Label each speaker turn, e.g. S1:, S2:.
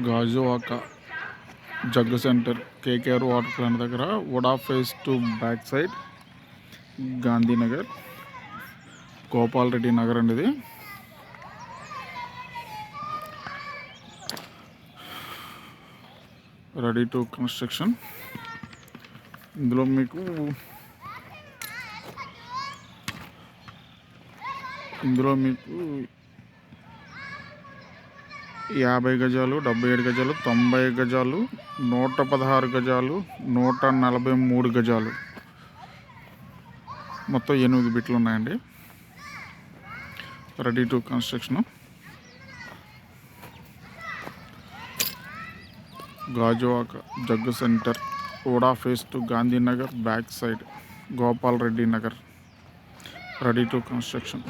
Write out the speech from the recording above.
S1: Gajuwaka Jaggu centre KKR water plant దగ్గర VUDA phase 2 back side Gandhinagar Gopal Reddy Nagar అండి. ఇది రెడీ టు కన్స్ట్రక్షన్. ఇందులో మీకు 50 గజాలు, 77 గజాలు, 90 గజాలు, 116 గజాలు, 143 గజాలు, మొత్తం 8 బిట్లు ఉన్నాయండి. Ready to construction. Gajuwaka Jaggu center VUDA phase 2 Gandhinagar back side Gopal Reddy Nagar. Ready to construction.